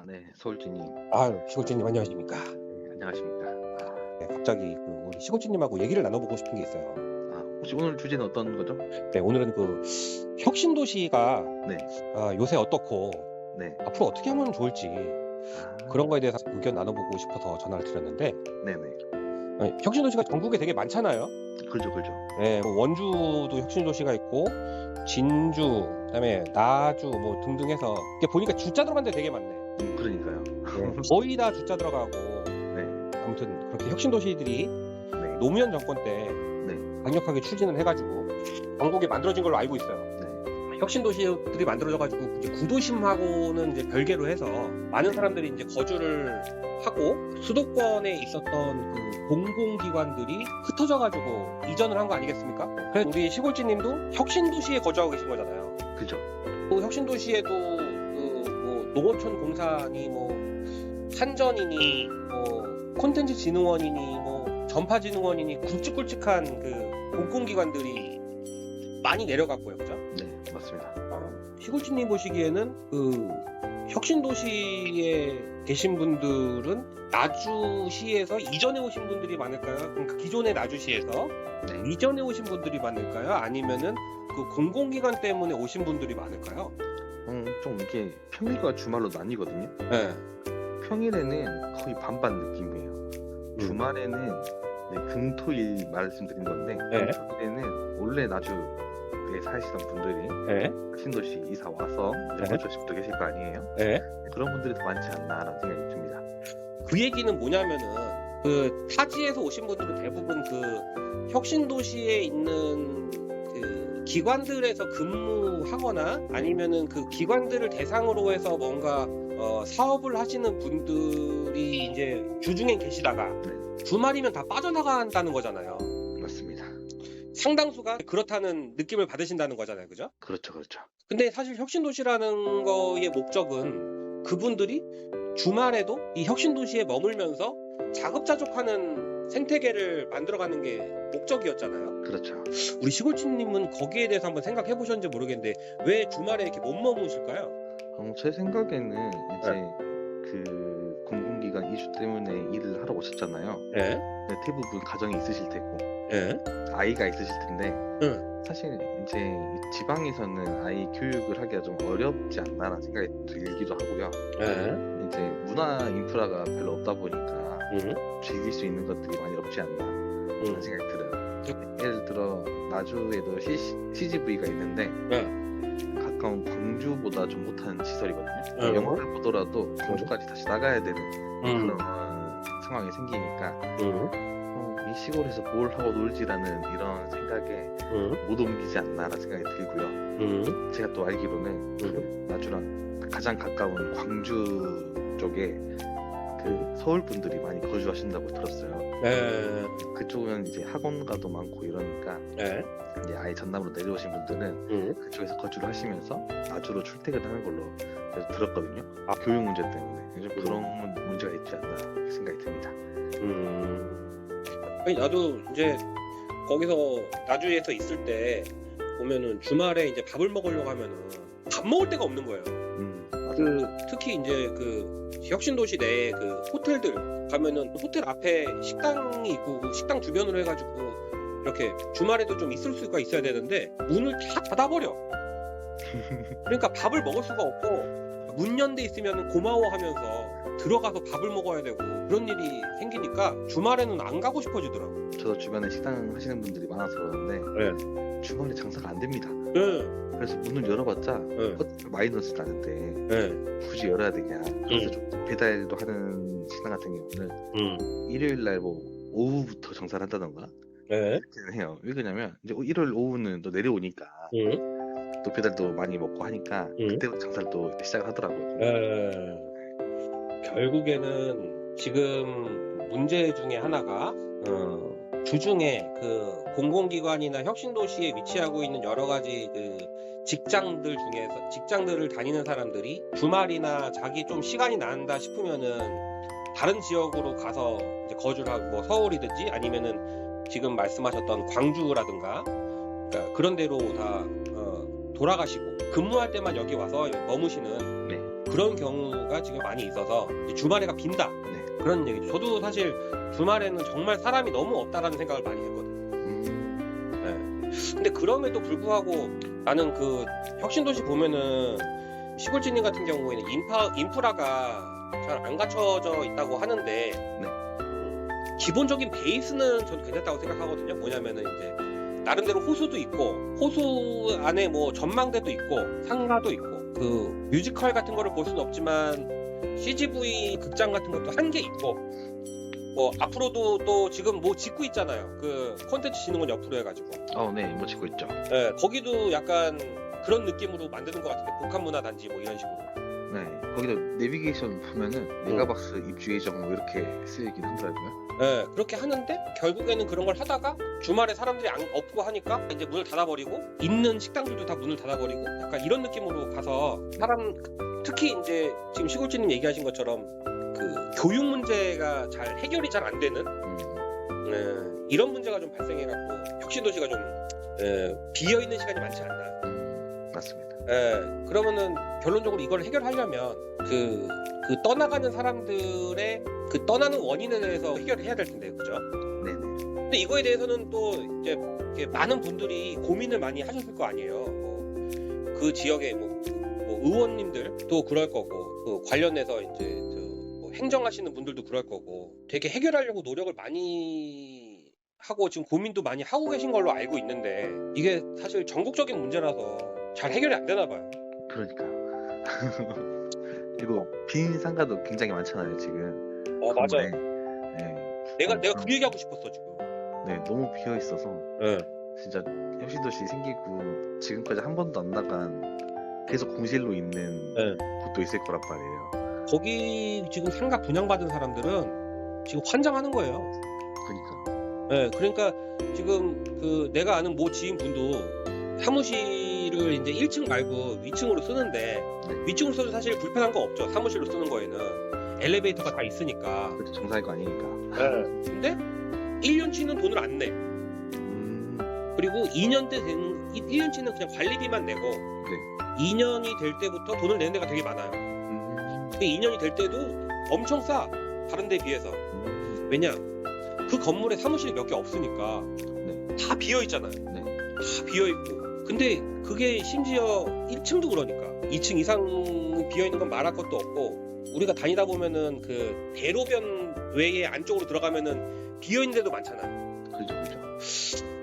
네. 서울진님. 시골주님 안녕하십니까. 네, 안녕하십니까. 네, 갑자기 우리 시골주님하고 얘기를 나눠보고 싶은 게 있어요. 혹시 오늘 주제는 어떤 거죠? 네, 오늘은 혁신도시가 네. 요새 어떻고 네. 앞으로 어떻게 하면 좋을지 아, 그런 거에 대해서 의견 나눠보고 싶어서 전화를 드렸는데, 네네. 혁신도시가 전국에 되게 많잖아요. 그죠, 그죠. 네, 원주도 혁신도시가 있고 진주, 그다음에 나주 뭐 등등 해서 이게 보니까 주자 들어간 데 되게 많네. 그러니까요. 거의 다 주자 들어가고, 네. 아무튼 그렇게 혁신도시들이 네. 노무현 정권 때 네. 강력하게 추진을 해가지고 전국에 만들어진 걸로 알고 있어요. 네. 혁신도시들이 만들어져가지고 이제 구도심하고는 이제 별개로 해서 많은 사람들이 이제 거주를 하고, 수도권에 있었던 그 공공기관들이 흩어져가지고 이전을 한 거 아니겠습니까? 그래서 우리 시골지님도 혁신도시에 거주하고 계신 거잖아요. 그죠. 또 혁신도시에도 뭐 농어촌 공사니 뭐 산전이니 뭐 콘텐츠진흥원이니 뭐 전파진흥원이니 굵직굵직한 그 공공기관들이 많이 내려갔고요, 그죠? 네, 맞습니다. 시골주님 보시기에는 그 혁신도시에 계신 분들은 나주시에서 이전에 오신 분들이 많을까요? 그러니까 기존의 나주시에서 네. 이전에 오신 분들이 많을까요? 아니면은 그 공공기관 때문에 오신 분들이 많을까요? 좀 이게 평일과 주말로 나뉘거든요. 네. 평일에는 거의 반반 느낌이에요. 주말에는 금토일 말씀드린 건데, 네. 금토일에는 원래 나주에 사시던 분들이 네. 혁신도시 이사 와서 네. 거주하실 분도 계실 거 아니에요? 네. 그런 분들이 더 많지 않나라는 생각이 듭니다. 그 얘기는 뭐냐면은 그 타지에서 오신 분들은 대부분 그 혁신도시에 있는 그 기관들에서 근무하거나 아니면은 그 기관들을 대상으로 해서 뭔가 사업을 하시는 분들이 이제 주중에 계시다가 주말이면 다 빠져나간다는 거잖아요. 맞습니다. 상당수가 그렇다는 느낌을 받으신다는 거잖아요, 그죠? 그렇죠, 그렇죠. 근데 사실 혁신도시라는 거의 목적은 그분들이 주말에도 이 혁신도시에 머물면서 자급자족하는 생태계를 만들어가는 게 목적이었잖아요. 그렇죠. 우리 시골주님은 거기에 대해서 한번 생각해 보셨는지 모르겠는데 왜 주말에 이렇게 못 머무실까요? 제 생각에는 이제 그 공공기관 이주 때문에 일을 하러 오셨잖아요. 예, 근데 대부분 가정이 있으실 테고 예, 아이가 있으실 텐데 응. 사실 이제 이 지방에서는 아이 교육을 하기가 좀 어렵지 않나라는 생각이 들기도 하고요. 예, 이제 문화 인프라가 별로 없다 보니까 응, 즐길 수 있는 것들이 많이 없지 않나 라는 생각이 들어요. 예를 들어 나주에도 CGV가 있는데 가까운 광주보다 좀 못한 시설이거든요. 영화를 보더라도 광주까지 다시 나가야 되는 그런 상황이 생기니까 이 시골에서 뭘 하고 놀지라는 이런 생각에 못 옮기지 않나라는 생각이 들고요. 제가 또 알기로는 그 나주랑 가장 가까운 광주 쪽에 그 서울 분들이 많이 거주하신다고 들었어요. 그쪽은 이제 학원가도 많고 이러니까 이제 아예 전남으로 내려오신 분들은 그쪽에서 거주를 하시면서 나주로 출퇴근하는 걸로 그래서 들었거든요. 교육 문제 때문에 좀 그런 문제가 있지 않나 생각이 듭니다. 아니, 나도 이제 거기서 나주에서 있을 때 보면은 주말에 이제 밥을 먹으려고 하면은 밥 먹을 데가 없는 거예요. 특히 이제 그 혁신도시 내에 그 호텔들 가면은 호텔 앞에 식당이 있고 그 식당 주변으로 해가지고 이렇게 주말에도 좀 있을 수가 있어야 되는데 문을 다 닫아버려. 그러니까 밥을 먹을 수가 없고 문 연 데 있으면 고마워하면서 들어가서 밥을 먹어야 되고 그런 일이 생기니까 주말에는 안 가고 싶어지더라고. 저도 주변에 식당 하시는 분들이 많아서 그런데 주말에 장사가 안 됩니다. 그래서 문을 열어봤자 마이너스 나는데 굳이 열어야 되냐. 그래서 좀 배달도 하는 식당 같은 경우는 일요일날 뭐 오후부터 장사를 한다던가 그렇게는 해요. 왜 그러냐면 이제 일요일 오후는 또 내려오니까 또 배달도 많이 먹고 하니까 그때부터 장사를 또 시작을 하더라고요. 결국에는 지금 문제 중에 하나가 주중에 그 공공기관이나 혁신도시에 위치하고 있는 여러 가지 그 직장들 중에서 직장들을 다니는 사람들이 주말이나 자기 좀 시간이 난다 싶으면은 다른 지역으로 가서 이제 거주를 하고 뭐 서울이든지 아니면은 지금 말씀하셨던 광주라든가 그러니까 그런 데로 다 돌아가시고 근무할 때만 여기 와서 머무시는 그런 경우가 지금 많이 있어서 주말에가 빈다. 네. 그런 얘기죠. 저도 사실 주말에는 정말 사람이 너무 없다라는 생각을 많이 했거든요. 근데 그럼에도 불구하고 나는 그 혁신도시 보면은 시골진님 같은 경우에는 인프라가 잘 안 갖춰져 있다고 하는데 기본적인 베이스는 저는 괜찮다고 생각하거든요. 뭐냐면은 이제 나름대로 호수도 있고 호수 안에 뭐 전망대도 있고 상가도 있고 그 뮤지컬 같은 거를 볼 수는 없지만 CGV 극장 같은 것도 한 개 있고 뭐 앞으로도 또 지금 뭐 짓고 있잖아요. 그 콘텐츠 짓는 건 옆으로 해가지고. 네, 뭐 짓고 있죠. 네, 거기도 약간 그런 느낌으로 만드는 것 같은데 복합문화단지 뭐 이런 식으로. 네, 거기도 내비게이션 보면은 메가박스 입주 예정 뭐 이렇게 쓰이긴 하더라고요. 네, 그렇게 하는데 결국에는 그런 걸 하다가 주말에 사람들이 없고 하니까 이제 문을 닫아버리고 있는 식당들도 다 문을 닫아버리고 약간 이런 느낌으로 가서 특히 이제 지금 시골주님 얘기하신 것처럼 그 교육 문제가 잘 해결이 잘 안 되는 이런 문제가 좀 발생해갖고 혁신도시가 좀 비어 있는 시간이 많지 않나. 맞습니다. 그러면은 결론적으로 이걸 해결하려면 그 떠나가는 사람들의 그 떠나는 원인에 대해서 해결을 해야 될 텐데, 그죠? 네네. 근데 이거에 대해서는 또 이제 이렇게 많은 분들이 고민을 많이 하셨을 거 아니에요. 그 지역의 뭐 의원님들도 그럴 거고, 그 관련해서 이제 뭐 행정하시는 분들도 그럴 거고, 되게 해결하려고 노력을 많이 하고 지금 고민도 많이 하고 계신 걸로 알고 있는데 이게 사실 전국적인 문제라서 잘 해결이 안 되나 봐요. 그러니까. 그리고 빈 상가도 굉장히 많잖아요 지금. 맞아요. 네. 내가 그 얘기하고 싶었어 지금. 네, 너무 비어 있어서. 네. 진짜 혁신도시 생기고 지금까지 한 번도 안 나간 계속 공실로 있는 곳도 있을 거란 말이에요. 거기 지금 상가 분양받은 사람들은 지금 환장하는 거예요. 그러니까. 네, 그러니까 지금 그 내가 아는 모 지인분도 사무실을 이제 1층 말고 위층으로 쓰는데 위층으로 써도 사실 불편한 거 없죠. 사무실로 쓰는 거에는 엘리베이터가 다 있으니까. 그렇죠, 정사할 거 아니니까. 근데 1년치는 돈을 안 내. 그리고 1년치는 그냥 관리비만 내고 2년이 될 때부터 돈을 내는 데가 되게 많아요. 2년이 될 때도 엄청 싸. 다른 데 비해서. 왜냐? 그 건물에 사무실이 몇 개 없으니까 다 비어 있잖아요. 다 비어 있고. 근데 그게 심지어 1층도 그러니까 2층 이상 비어 있는 건 말할 것도 없고 우리가 다니다 보면은 그 대로변 외에 안쪽으로 들어가면은 비어 있는 데도 많잖아요. 그렇죠.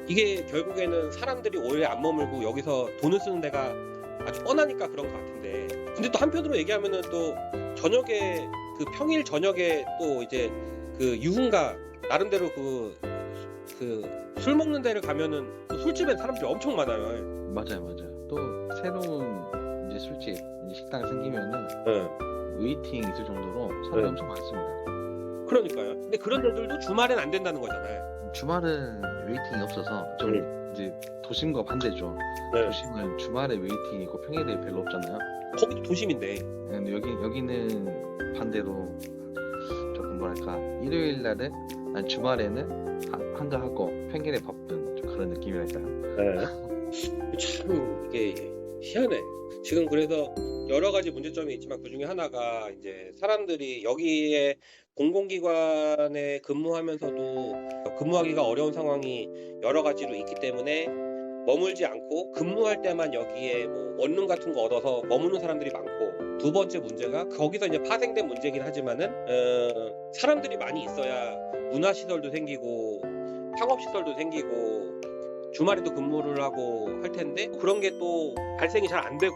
이게 결국에는 사람들이 오래 안 머물고 여기서 돈을 쓰는 데가 아주 뻔하니까 그런 것 같은데 근데 또 한편으로 얘기하면은 또 저녁에 그 평일 저녁에 또 이제 그 유흥가 나름대로 그 술 먹는 데를 가면은 그 술집에 사람들이 엄청 많아요. 맞아요. 또 새로운 이제 술집, 이제 식당 생기면은 웨이팅 있을 정도로 사람이 엄청 많습니다. 그러니까요. 근데 그런 데들도 주말엔 안 된다는 거잖아요. 주말은 웨이팅이 없어서 좀 이제 도심과 반대죠. 도심은 주말에 웨이팅이 있고 평일에 별로 없잖아요. 거기도 도심인데. 근데 여기는 반대로 조금 뭐랄까 일요일 날은 아니 주말에는 한가하고 평일에 바쁜 좀 그런 느낌이랄까요. 참 이게 희한해. 지금 그래서 여러 가지 문제점이 있지만 그 중에 하나가 이제 사람들이 여기에 공공기관에 근무하면서도 근무하기가 어려운 상황이 여러 가지로 있기 때문에 머물지 않고 근무할 때만 여기에 뭐 원룸 같은 거 얻어서 머무는 사람들이 많고 두 번째 문제가 거기서 이제 파생된 문제긴 하지만은 사람들이 많이 있어야 문화시설도 생기고 상업시설도 생기고 주말에도 근무를 하고 할 텐데 그런 게 또 발생이 잘 안 되고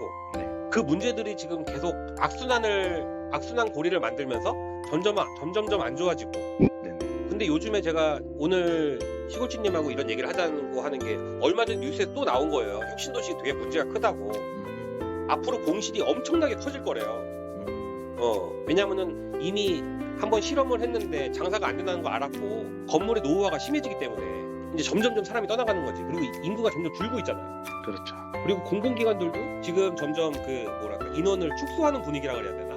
그 문제들이 지금 계속 악순환 고리를 만들면서 점점점 안 좋아지고 근데 요즘에 제가 오늘 시골주님하고 이런 얘기를 하자고 하는 게 얼마 전 뉴스에 또 나온 거예요. 혁신도시 되게 문제가 크다고. 앞으로 공실이 엄청나게 커질 거래요. 왜냐면은 이미 한번 실험을 했는데 장사가 안 된다는 거 알았고 건물의 노후화가 심해지기 때문에 이제 점점점 사람이 떠나가는 거지. 그리고 인구가 점점 줄고 있잖아요. 그렇죠. 그리고 공공기관들도 지금 점점 인원을 축소하는 분위기라 그래야 되나?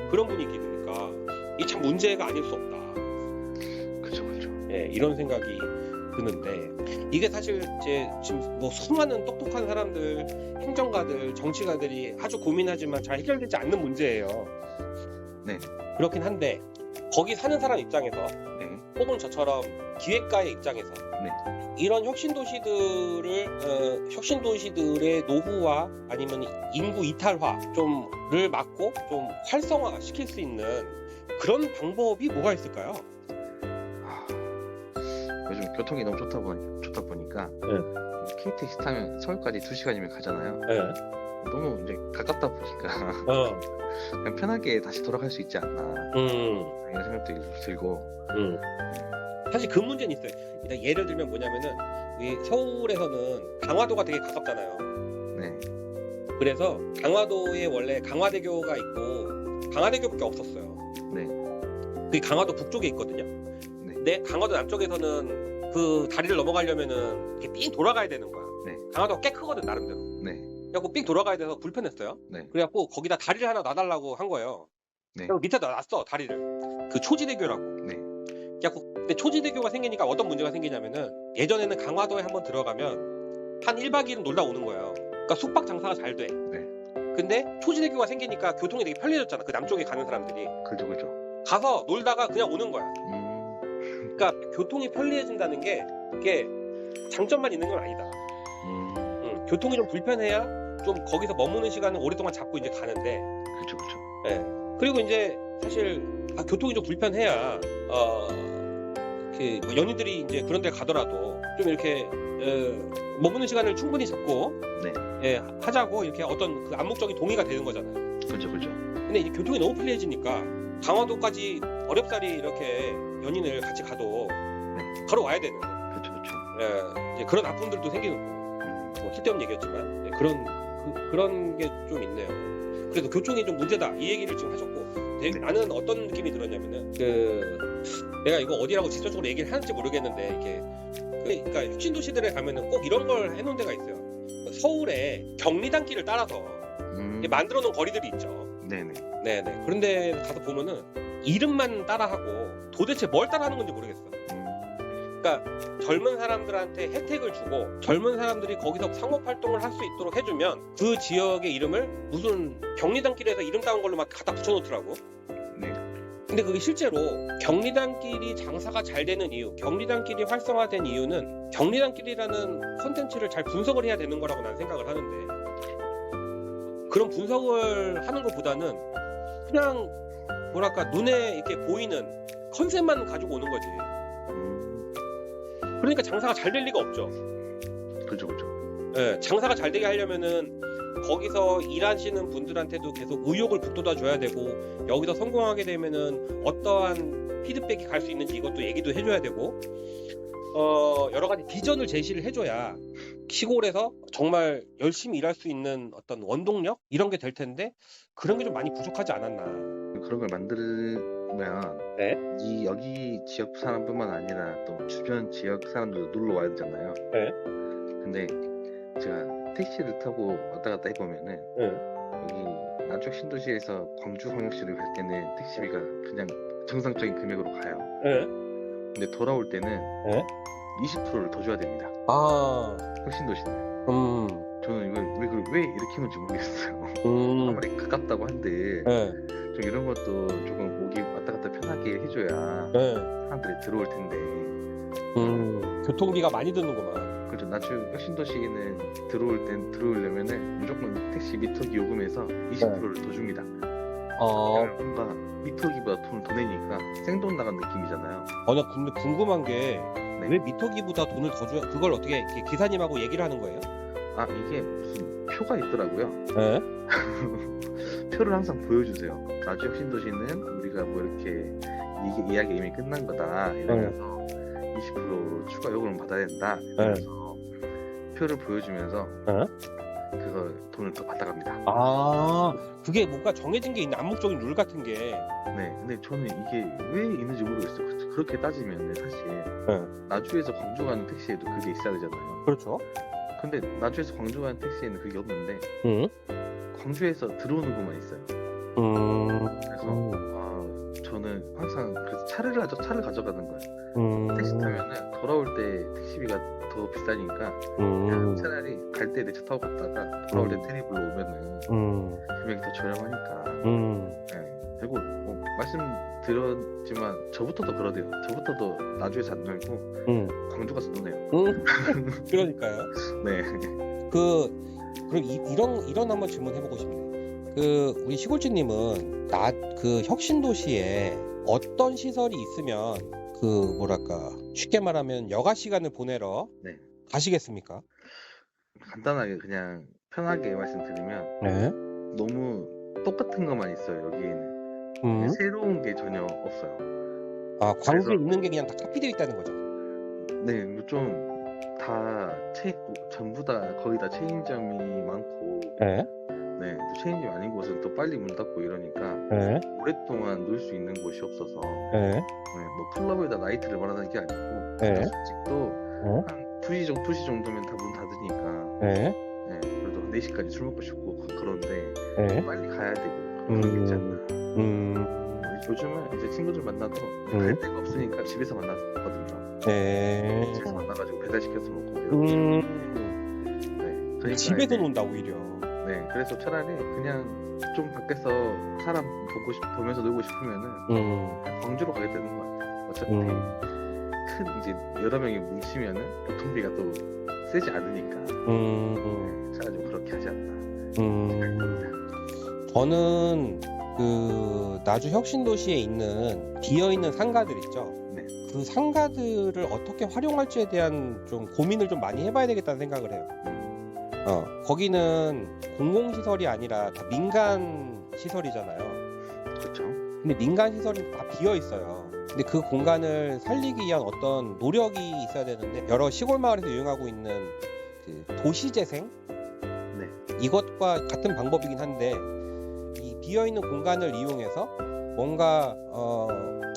그런 분위기니까 이게 참 문제가 아닐 수 없다. 그렇죠. 예, 이런 생각이 드는데 이게 사실 이제 지금 뭐 수많은 똑똑한 사람들, 행정가들, 정치가들이 아주 고민하지만 잘 해결되지 않는 문제예요. 네. 그렇긴 한데 거기 사는 사람 입장에서 네. 혹은 저처럼 기획가의 입장에서 네. 이런 혁신도시들의 노후화 아니면 인구 이탈화 좀를 막고 좀 활성화 시킬 수 있는 그런 방법이 뭐가 있을까요? 요즘 교통이 너무 좋다 보니까 KTX 타면 서울까지 2시간이면 가잖아요. 네. 너무 이제 가깝다 보니까 그냥 편하게 다시 돌아갈 수 있지 않나 이런 생각도 들고 사실 그 문제는 있어요. 일단 예를 들면 뭐냐면은 이 서울에서는 강화도가 되게 가깝잖아요. 네. 그래서 강화도에 원래 강화대교가 있고 강화대교밖에 없었어요. 네. 그게 강화도 북쪽에 있거든요. 네. 근데 강화도 남쪽에서는 그 다리를 넘어가려면은 이렇게 삥 돌아가야 되는 거야. 네. 강화도가 꽤 크거든 나름대로. 네. 그래갖고 삥 돌아가야 돼서 불편했어요. 네. 그래갖고 거기다 다리를 하나 놔달라고 한 거예요. 네. 그리고 밑에다 놨어 다리를. 그 초지대교라고. 네. 그래갖고 근데 초지대교가 생기니까 어떤 문제가 생기냐면은 예전에는 강화도에 한번 들어가면 한 1박 2일은 놀다 오는 거예요. 그러니까 숙박 장사가 잘 돼. 네. 근데 초지대교가 생기니까 교통이 되게 편리해졌잖아. 그 남쪽에 가는 사람들이. 그죠. 가서 놀다가 그냥 오는 거야. 그러니까 교통이 편리해진다는 게 이게 장점만 있는 건 아니다. 교통이 좀 불편해야 좀 거기서 머무는 시간을 오랫동안 잡고 이제 가는데. 그죠. 예. 그리고 이제 사실 교통이 좀 불편해야 뭐 연인들이 이제 그런 데 가더라도 좀 이렇게 머무는 시간을 충분히 잡고 네. 예, 하자고 이렇게 어떤 그 암묵적인 동의가 되는 거잖아요. 그죠. 근데 이제 교통이 너무 편리해지니까 강화도까지 어렵사리 이렇게 연인을 같이 가도 바로 와야 되는. 그죠. 예, 이제 그런 아픔들도 생기는 거고. 뭐 쓸데없는 얘기였지만 예, 그런 게 좀 있네요. 그래서 교통이 좀 문제다 이 얘기를 지금 하셨고 나는 어떤 느낌이 들었냐면은 내가 이거 어디라고 직접적으로 얘기를 하는지 모르겠는데 이게 그러니까 혁신도시들에 가면은 꼭 이런 걸 해놓은 데가 있어요. 서울에 경리단길을 따라서 만들어 놓은 거리들이 있죠. 네네. 그런데 가서 보면은 이름만 따라하고 도대체 뭘 따라하는 건지 모르겠어. 그러니까 젊은 사람들한테 혜택을 주고 젊은 사람들이 거기서 상업활동을 할 수 있도록 해주면 그 지역의 이름을 무슨 경리단길에서 이름 따온 걸로 막 갖다 붙여놓더라고. 네. 근데 그게 실제로 경리단길이 장사가 잘 되는 이유, 경리단길이 활성화된 이유는 경리단길이라는 컨텐츠를 잘 분석을 해야 되는 거라고 난 생각을 하는데 그런 분석을 하는 것보다는 그냥 뭐랄까 눈에 이렇게 보이는 컨셉만 가지고 오는 거지. 그러니까 장사가 잘 될 리가 없죠. 그죠. 예, 장사가 잘 되게 하려면은 거기서 일하시는 분들한테도 계속 의욕을 북돋아 줘야 되고 여기서 성공하게 되면은 어떠한 피드백이 갈 수 있는지 이것도 얘기도 해줘야 되고 여러 가지 비전을 제시를 해줘야 시골에서 정말 열심히 일할 수 있는 어떤 원동력 이런 게 될 텐데 그런 게 좀 많이 부족하지 않았나. 그런 걸 만들면 네? 여기 지역 사람뿐만 아니라 또 주변 지역 사람들도 놀러 와야 되잖아요. 네. 근데 제가 택시를 타고 왔다 갔다 해보면은 여기 남쪽 신도시에서 광주광역시를 갈 때는 택시비가 그냥 정상적인 금액으로 가요. 근데 돌아올 때는 20%를 더 줘야 됩니다. 혁신도시는. 저는 이걸 왜 이렇게 하는지 모르겠어요. 아무리 가깝다고 한데 좀 이런 것도 조금 오기 왔다 갔다 편하게 해줘야 사람들이 들어올 텐데. 교통비가 많이 드는구만. 그렇죠. 나중 혁신도시는 들어오려면은 무조건 택시 미터기 요금에서 20%를 더 줍니다. 뭔가 미터기보다 돈을 더 내니까 생돈 나간 느낌이잖아요. 나 근데 궁금한 게 왜 미터기보다 돈을 더 줘야 그걸 어떻게 이렇게 기사님하고 얘기를 하는 거예요? 이게 무슨 표가 있더라고요. 네? 표를 항상 보여주세요. 나중 혁신도시는 우리가 뭐 이렇게 이게 이야기 이미 끝난 거다 이러면서 20% 추가 요금을 받아야 된다 이러면서 표를 보여주면서 그거 돈을 더 받아갑니다. 그게 뭔가 정해진 게 있는 암묵적인 룰 같은 게. 네, 근데 저는 이게 왜 있는지 모르겠어요. 그렇게 따지면 사실 나주에서 광주 가는 택시에도 그게 있어야 되잖아요. 그렇죠. 근데 나주에서 광주 가는 택시에는 그게 없는데 광주에서 들어오는 것만 있어요. 그래서 저는 저는 항상 그래서 차를 가져가는 거예요. 택시 타면은 돌아올 때 택시비가 더 비싸니까 차라리 갈 때 내 차 타고 갔다가 돌아올 때 트립으로 오면은 금액이 더 저렴하니까. 네. 그리고 뭐 말씀드렸지만 저부터도 그러대요. 저부터도 나주에서 안 놀고 광주 가서 노네요. 그러니까요. 네. 그럼 이런 한번 질문해보고 싶네. 우리 시골주님은 그 혁신도시에 어떤 시설이 있으면 뭐랄까 쉽게 말하면 여가 시간을 보내러 네. 가시겠습니까? 간단하게 그냥 편하게 말씀드리면 네. 너무 똑같은 것만 있어요. 여기에는 새로운 게 전혀 없어요. 아, 광주에 있는 게 그냥 다 카피되어 있다는 거죠? 네, 좀 다 전부 다 거의 다 체인점이 많고, 네. 네, 또 체인점이 아닌 곳은 또 빨리 문 닫고 이러니까 네. 오랫동안 놀 수 있는 곳이 없어서, 네. 네, 뭐 클럽에다 나이트를 말하는 게 아니고, 네. 솔직도 한 2시 정도면 다 문 닫으니까, 네. 네, 그래도 4시까지 술 먹고 싶고 그런데 네. 빨리 가야 되고 그런 게 있잖아. 요즘은 이제 친구들 만나도 갈 데가 없으니까 집에서 만났거든요. 네. 집에서 만나가지고 배달시켜서 먹고 이렇게. 네, 그러니까 집에서 논다 오히려. 네, 그래서 차라리 그냥 좀 밖에서 사람 보면서 놀고 싶으면은 광주로 가게 되는 것 같아요. 어차피 큰 이제 여러 명이 뭉치면은 교통비가 또 세지 않으니까. 네, 차라리 좀 그렇게 하지 않나. 저는 나주 혁신도시에 있는 비어있는 상가들 있죠. 네. 그 상가들을 어떻게 활용할지에 대한 좀 고민을 좀 많이 해봐야 되겠다는 생각을 해요. 거기는 공공시설이 아니라 다 민간 시설이잖아요. 그렇죠. 근데 민간 시설이 다 비어 있어요. 근데 그 공간을 살리기 위한 어떤 노력이 있어야 되는데 여러 시골 마을에서 유행하고 있는 그 도시재생? 네. 이것과 같은 방법이긴 한데 이 비어있는 공간을 이용해서 뭔가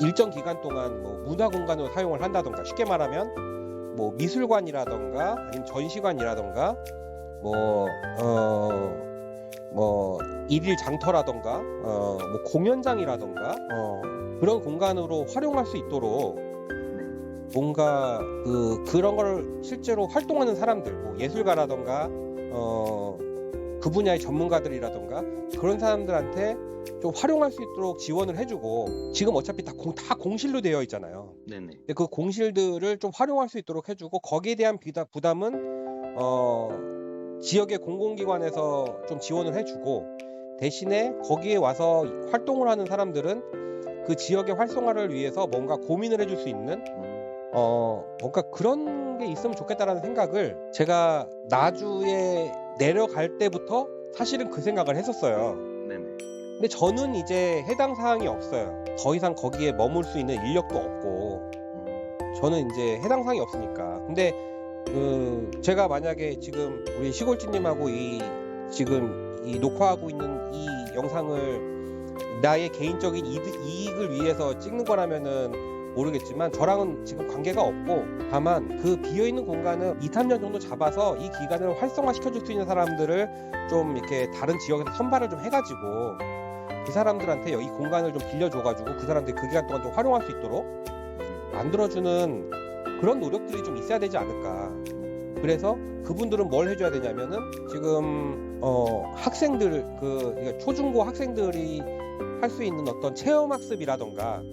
일정 기간 동안 뭐 문화 공간으로 사용을 한다던가 쉽게 말하면 뭐 미술관이라던가 아니면 전시관이라던가 뭐 일일 장터라던가 뭐 공연장이라던가 그런 공간으로 활용할 수 있도록 뭔가 그런 걸 실제로 활동하는 사람들 뭐 예술가라던가 그 분야의 전문가들이라던가 그런 사람들한테 좀 활용할 수 있도록 지원을 해주고 지금 어차피 다 공실로 되어 있잖아요. 네네. 근데 그 공실들을 좀 활용할 수 있도록 해주고 거기에 대한 부담은 지역의 공공기관에서 좀 지원을 해주고 대신에 거기에 와서 활동을 하는 사람들은 그 지역의 활성화를 위해서 뭔가 고민을 해줄 수 있는 뭔가 그런 게 있으면 좋겠다라는 생각을 제가 나주에 내려갈 때부터 사실은 그 생각을 했었어요. 네네. 근데 저는 이제 해당 사항이 없어요. 더 이상 거기에 머물 수 있는 인력도 없고 저는 이제 해당 사항이 없으니까. 근데 제가 만약에 지금 우리 시골주님하고 지금 이 녹화하고 있는 이 영상을 나의 개인적인 이익을 위해서 찍는 거라면은 모르겠지만 저랑은 지금 관계가 없고 다만 그 비어있는 공간을 2-3년 정도 잡아서 이 기간을 활성화시켜줄 수 있는 사람들을 좀 이렇게 다른 지역에서 선발을 좀 해가지고 그 사람들한테 이 공간을 좀 빌려줘가지고 그 사람들이 그 기간 동안 좀 활용할 수 있도록 만들어주는 그런 노력들이 좀 있어야 되지 않을까. 그래서 그분들은 뭘 해줘야 되냐면은 지금 학생들 초중고 학생들이 할 수 있는 어떤 체험학습이라던가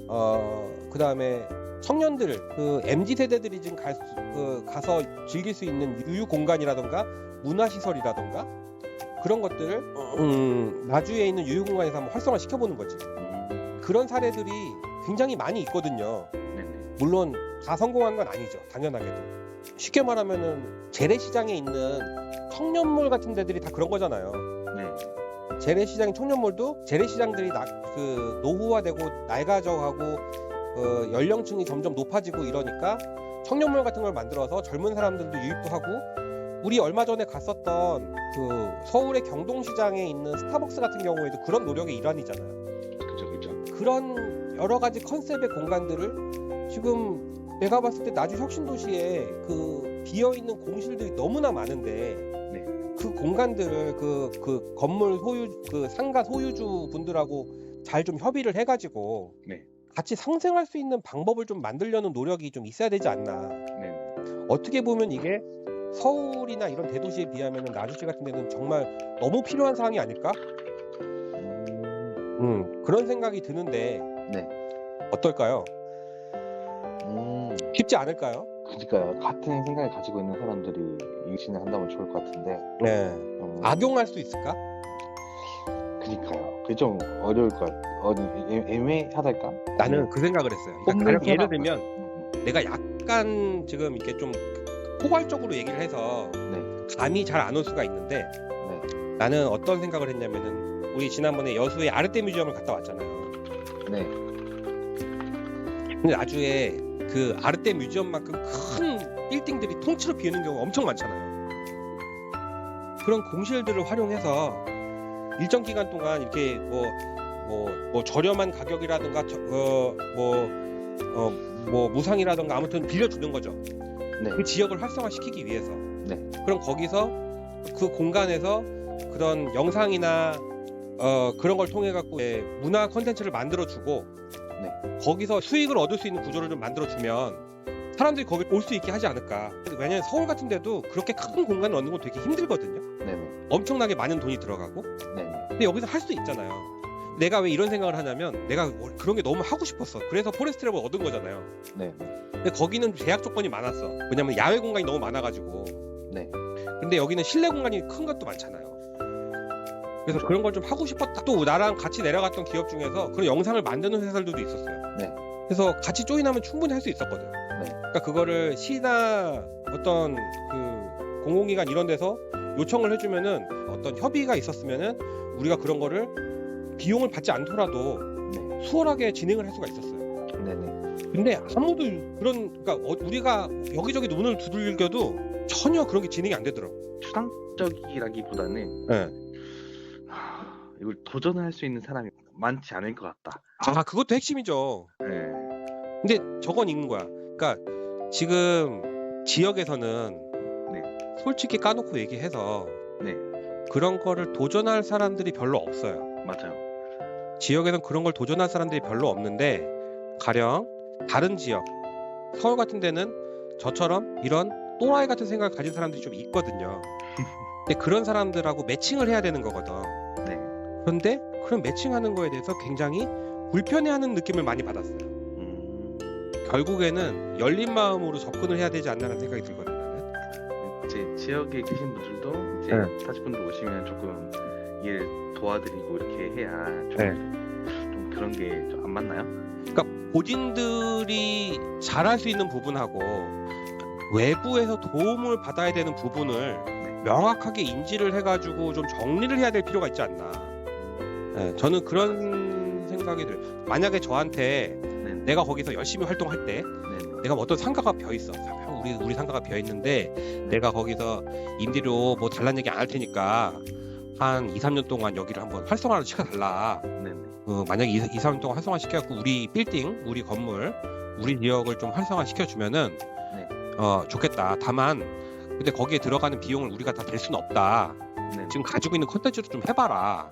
그 다음에 청년들 MZ 세대들이 지금 가서 즐길 수 있는 유유 공간이라던가 문화시설이라던가 그런 것들을 나주에 있는 유유 공간에서 한번 활성화 시켜보는 거지. 그런 사례들이 굉장히 많이 있거든요. 물론 다 성공한 건 아니죠. 당연하게도. 쉽게 말하면은 재래시장에 있는 청년몰 같은 데들이 다 그런 거잖아요. 네. 재래시장 청년몰도 재래시장들이 노후화되고 낡아져가고 연령층이 점점 높아지고 이러니까 청년몰 같은 걸 만들어서 젊은 사람들도 유입도 하고 우리 얼마 전에 갔었던 서울의 경동시장에 있는 스타벅스 같은 경우에도 그런 노력의 일환이잖아요. 그죠. 그런 여러 가지 컨셉의 공간들을 지금 내가 봤을 때 나주 혁신도시에 비어있는 공실들이 너무나 많은데 네. 그 공간들을 건물 상가 소유주 분들하고 잘 좀 협의를 해가지고 네. 같이 상생할 수 있는 방법을 좀 만들려는 노력이 좀 있어야 되지 않나. 네. 어떻게 보면 이게 서울이나 이런 대도시에 비하면 나주시 같은 데는 정말 너무 필요한 사항이 아닐까? 그런 생각이 드는데 네. 어떨까요? 쉽지 않을까요? 그러니까요. 같은 생각을 가지고 있는 사람들이 임신을 한다면 좋을 것 같은데. 네. 악용할 수 있을까? 그러니까요. 그게 좀 어려울 것 애매하달까? 나는 그 생각을 했어요. 그러니까 가령 예를 들면 내가 약간 지금 이렇게 좀 포괄적으로 얘기를 해서 감이 잘 안 올 수가 있는데 나는 어떤 생각을 했냐면은 우리 지난번에 여수의 아르떼 뮤지엄을 갔다 왔잖아요. 네. 근데 나주에 그 아르떼 뮤지엄만큼 큰 빌딩들이 통째로 비어있는 경우가 엄청 많잖아요. 그런 공실들을 활용해서 일정 기간 동안 이렇게 뭐 저렴한 가격이라든가 뭐 무상이라든가 아무튼 빌려주는 거죠. 네. 그 지역을 활성화시키기 위해서. 네. 그럼 거기서 그 공간에서 그런 영상이나 그런 걸 통해 갖고 문화 콘텐츠를 만들어주고 거기서 수익을 얻을 수 있는 구조를 좀 만들어주면 사람들이 거기 올 수 있게 하지 않을까. 왜냐면 서울 같은 데도 그렇게 큰 공간을 얻는 건 되게 힘들거든요. 네네. 엄청나게 많은 돈이 들어가고. 네네. 근데 여기서 할 수 있잖아요. 내가 왜 이런 생각을 하냐면 내가 그런 게 너무 하고 싶었어. 그래서 포레스트 랩을 얻은 거잖아요. 네네. 근데 거기는 제약 조건이 많았어. 왜냐면 야외 공간이 너무 많아가지고. 네. 근데 여기는 실내 공간이 큰 것도 많잖아요. 그래서 그런 걸 좀 하고 싶었다. 또 나랑 같이 내려갔던 기업 중에서 그런 영상을 만드는 회사들도 있었어요. 네. 그래서 같이 조인하면 충분히 할 수 있었거든. 네. 그러니까 그거를 시나 어떤 그 공공기관 이런 데서 요청을 해주면은 어떤 협의가 있었으면은 우리가 그런 거를 비용을 받지 않더라도 수월하게 진행을 할 수가 있었어요. 네네. 근데 아무도 그러니까 우리가 여기저기 눈을 두들겨도 전혀 그런 게 진행이 안 되더라고. 추상적이라기보다는 이걸 도전할 수 있는 사람이 많지 않을 것 같다. 그것도 핵심이죠. 네. 근데 저건 있는 거야. 그러니까 지금 지역에서는 솔직히 까놓고 얘기해서 그런 거를 도전할 사람들이 별로 없어요. 맞아요. 지역에는 그런 걸 도전할 사람들이 별로 없는데 가령 다른 지역, 서울 같은 데는 저처럼 이런 또라이 같은 생각을 가진 사람들이 좀 있거든요. 근데 그런 사람들하고 매칭을 해야 되는 거거든. 그런데 그런 매칭하는 거에 대해서 굉장히 불편해하는 느낌을 많이 받았어요. 결국에는 열린 마음으로 접근을 해야 되지 않나라는 생각이 들거든요. 제 지역에 계신 분들도 이제 타지분들 오시면 조금 일 도와드리고 이렇게 해야 좀 그런 게 좀 안 맞나요? 그러니까 본인들이 잘할 수 있는 부분하고 외부에서 도움을 받아야 되는 부분을 명확하게 인지를 해가지고 좀 정리를 해야 될 필요가 있지 않나. 저는 그런 생각이 들어요. 만약에 저한테 내가 거기서 열심히 활동할 때 내가 어떤 상가가 비어 있어. 우리 상가가 비어 있는데 내가 거기서 임대료 뭐 달라는 얘기 안 할 테니까 한 2, 3년 동안 여기를 한번 활성화를 시켜달라. 만약에 2, 3년 동안 활성화 시켜갖고 우리 빌딩, 우리 건물, 우리 지역을 좀 활성화 시켜주면은 좋겠다. 다만 근데 거기에 들어가는 비용을 우리가 다 댈 수는 없다. 지금 가지고 있는 콘텐츠로 좀 해봐라.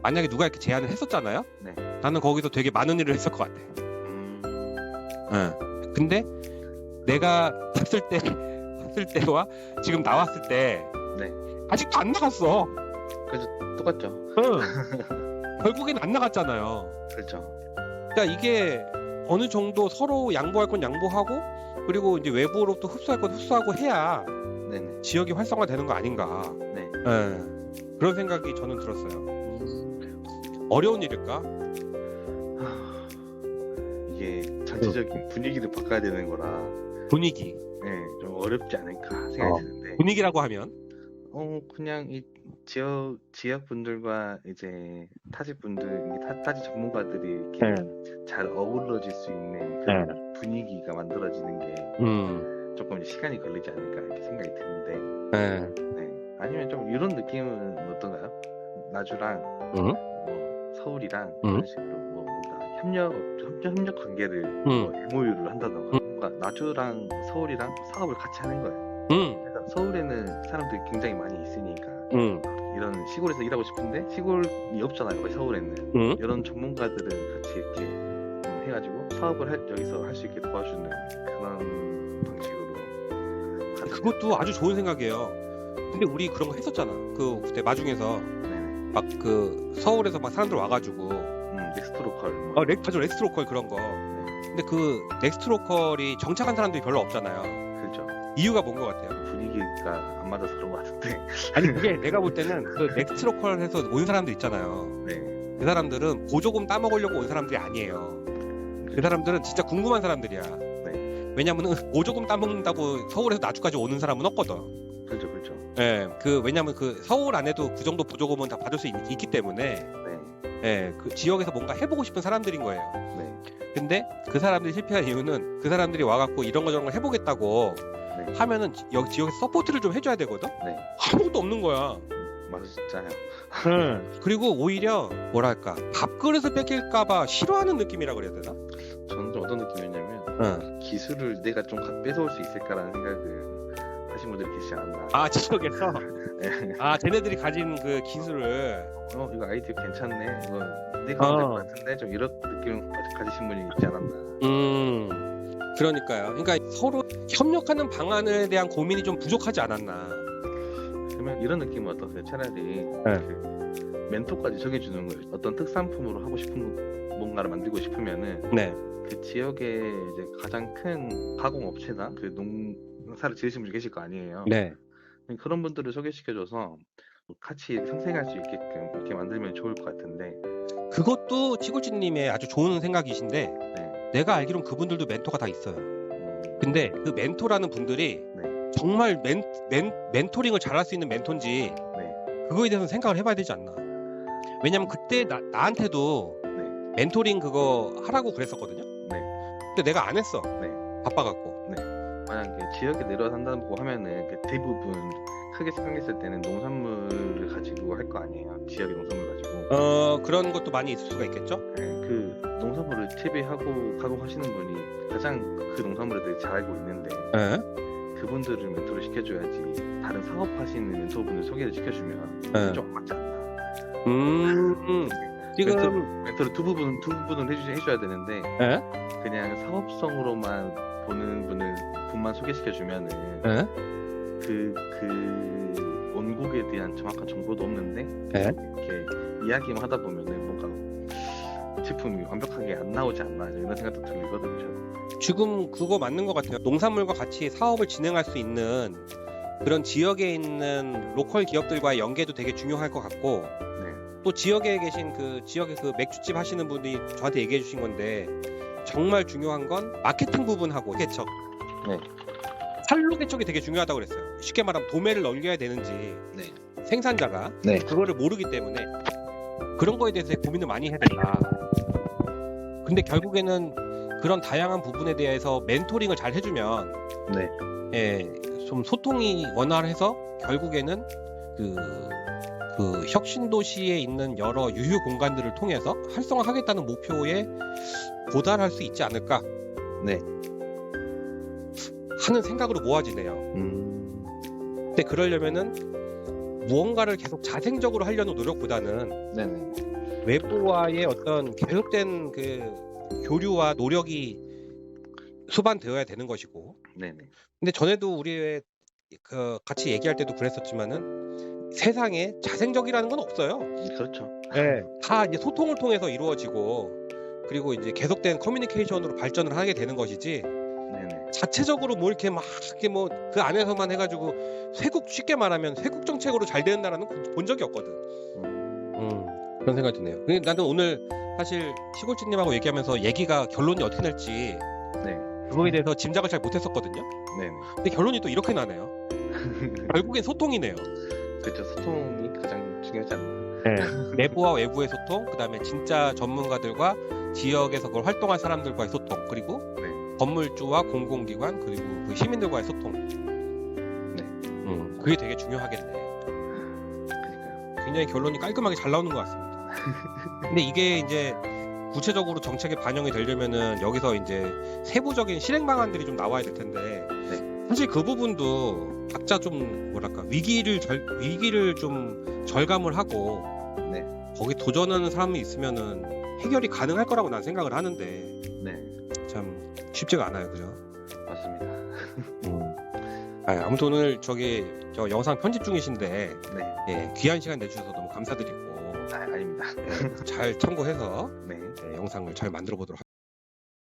만약에 누가 이렇게 제안을 했었잖아요. 나는 거기서 되게 많은 일을 했을 것 같아. 근데 내가 봤을 때와 지금 나왔을 때 아직도 안 나갔어. 그래서 똑같죠. 결국엔 안 나갔잖아요. 그렇죠. 그러니까 이게 어느 정도 서로 양보할 건 양보하고 그리고 이제 외부로 또 흡수할 건 흡수하고 해야 지역이 활성화되는 거 아닌가. 그런 생각이 저는 들었어요. 어려운 일일까? 이게 전체적인 분위기를 바꿔야 되는 거라 분위기. 좀 어렵지 않을까 생각이 드는데. 분위기라고 하면 그냥 이 지역 분들과 이제 타지 분들, 타지 전문가들이 이렇게 잘 어우러질 수 있는 그런 분위기가 만들어지는 게 조금 시간이 걸리지 않을까 이렇게 생각이 드는데. 아니면 좀 이런 느낌은 어떤가요? 나주랑 뭐 서울이랑 이런 식으로 뭔가 협력 관계를 MOU를 한다던가 뭔가 나주랑 서울이랑 사업을 같이 하는 거예요. 그러니까 서울에는 사람들이 굉장히 많이 있으니까 이런 시골에서 일하고 싶은데 시골이 없잖아요. 거기 서울에는 이런 전문가들을 같이 이렇게 사업을 여기서 할 수 있게 도와주는 그런 방식으로 가자. 그것도 아주 좋은 생각이에요. 근데 우리 그런 거 했었잖아. 그때 마중에서 네네. 막 서울에서 막 사람들 와가지고 넥스트로컬 뭐. 맞아, 넥스트로컬 그런 거. 근데 그 넥스트로컬이 정착한 사람들이 별로 없잖아요. 그렇죠. 이유가 뭔 것 같아요? 분위기가 안 맞아서 그런 것 같은데. 아니 그게 내가 볼 때는 그 넥스트로컬에서 온 사람들 있잖아요. 네. 그 사람들은 보조금 따먹으려고 온 사람들이 아니에요. 그 사람들은 진짜 궁금한 사람들이야. 네. 왜냐면은 보조금 따먹는다고 서울에서 나주까지 오는 사람은 없거든. 그렇죠, 그렇죠. 예, 왜냐면 서울 안에도 그 정도 보조금은 다 받을 수 있기 때문에, 네. 예, 그 지역에서 뭔가 해보고 싶은 사람들인 거예요. 네. 근데 그 사람들이 실패한 이유는 그 사람들이 와갖고 이런 거 저런 거 해보겠다고 네. 하면은 여기 지역에서 서포트를 좀 해줘야 되거든. 네. 아무것도 없는 거야. 맞아, 진짜요. 그리고 오히려 뭐랄까 밥그릇을 뺏길까봐 싫어하는 느낌이라 그래야 되나? 저는 좀 어떤 느낌이었냐면 기술을 내가 좀 뺏어올 수 있을까라는 생각을 하신 분들이 계시지 않았나. 아, 지역에서? 네. 아, 쟤네들이 가진 그 기술을 이거 아이디어 괜찮네. 이거 내가 만들 것 같은데 좀 이런 느낌 가지신 분이 있지 않았나. 그러니까요. 그러니까 서로 협력하는 방안에 대한 고민이 좀 부족하지 않았나. 그러면 이런 느낌은 어떠세요? 차라리 그 멘토까지 정해주는 거예요. 어떤 특산품으로 하고 싶은 뭔가를 만들고 싶으면은 네. 그 지역에 이제 가장 큰 가공업체나 그 농사를 지으신 분이 계실 거 아니에요. 네. 그런 분들을 소개시켜줘서 같이 상생할 수 있게끔 이렇게 만들면 좋을 것 같은데. 그것도 치골찌님의 아주 좋은 생각이신데 네. 내가 알기론 그분들도 멘토가 다 있어요. 근데 그 멘토라는 분들이 정말 멘토링을 잘할 수 있는 멘토인지 그거에 대해서 생각을 해봐야 되지 않나. 왜냐면 그때 나한테도 멘토링 그거 하라고 그랬었거든요. 근데 내가 안 했어. 바빠갖고. 만약에 지역에 내려와 산다고 하면은 대부분 크게 생각했을 때는 농산물을 가지고 할 거 아니에요. 지역의 농산물 가지고. 그런 것도 많이 있을 수가 있겠죠. 그 농산물을 재배하고 가공하시는 분이 가장 그 농산물에 대해 잘 알고 있는데 그분들을 멘토를 시켜줘야지. 다른 사업하시는 멘토분을 소개를 시켜주면 좀 맞지 않나. 지금 멘토를 두 분을 해줘야 되는데 그냥 사업성으로만 보는 분만 소개시켜주면은 그 원곡에 대한 정확한 정보도 없는데 이렇게 이야기만 하다 보면은 뭔가 제품이 완벽하게 안 나오지 않나 이런 생각도 들거든요. 지금 그거 맞는 것 같아요. 농산물과 같이 사업을 진행할 수 있는 그런 지역에 있는 로컬 기업들과의 연계도 되게 중요할 것 같고 또 지역에 계신 그 지역의 그 맥주집 하시는 분이 저한테 얘기해 주신 건데 정말 중요한 건 마케팅 부분하고 개척. 판로 개척이 되게 중요하다고 그랬어요. 쉽게 말하면 도매를 넘겨야 되는지 생산자가 그거를 모르기 때문에 그런 거에 대해서 고민을 많이 해야 된다. 근데 결국에는 그런 다양한 부분에 대해서 멘토링을 잘 해주면 좀 소통이 원활해서 결국에는 그 혁신도시에 있는 여러 유휴 공간들을 통해서 활성화하겠다는 목표에 도달할 수 있지 않을까 하는 생각으로 모아지네요. 근데 그러려면은 무언가를 계속 자생적으로 하려는 노력보다는 외부와의 어떤 계속된 그 교류와 노력이 수반되어야 되는 것이고. 근데 전에도 우리 같이 얘기할 때도 그랬었지만은 세상에 자생적이라는 건 없어요. 그렇죠. 다 이제 소통을 통해서 이루어지고 그리고 이제 계속된 커뮤니케이션으로 발전을 하게 되는 것이지. 자체적으로 뭐 이렇게 막 그 안에서만 해가지고 쉽게 말하면 쇄국 정책으로 잘 되는 나라는 본 적이 없거든. 그런 생각이 드네요. 근데 나는 오늘 사실 시골집님하고 얘기하면서 얘기가 결론이 어떻게 날지 그거에 대해서 짐작을 잘 못했었거든요. 근데 결론이 또 이렇게 나네요. 결국엔 소통이네요. 그렇죠. 소통이 가장 중요하지 않나. 내부와 외부의 소통, 그다음에 진짜 전문가들과 지역에서 그걸 활동할 사람들과의 소통, 그리고 건물주와 공공기관 그리고 그 시민들과의 소통. 그게 되게 중요하겠네. 굉장히 결론이 깔끔하게 잘 나오는 것 같습니다. 근데 이게 이제 구체적으로 정책에 반영이 되려면은 여기서 이제 세부적인 실행 방안들이 좀 나와야 될 텐데 사실 그 부분도 각자 좀 뭐랄까 위기를 좀 절감을 하고 거기 도전하는 사람이 있으면은 해결이 가능할 거라고 난 생각을 하는데 쉽지가 않아요, 그죠? 맞습니다. 아무튼 오늘 저 영상 편집 중이신데 네. 예, 귀한 시간 내주셔서 너무 감사드리고 아닙니다. 잘 참고해서 네. 영상을 잘 만들어 보도록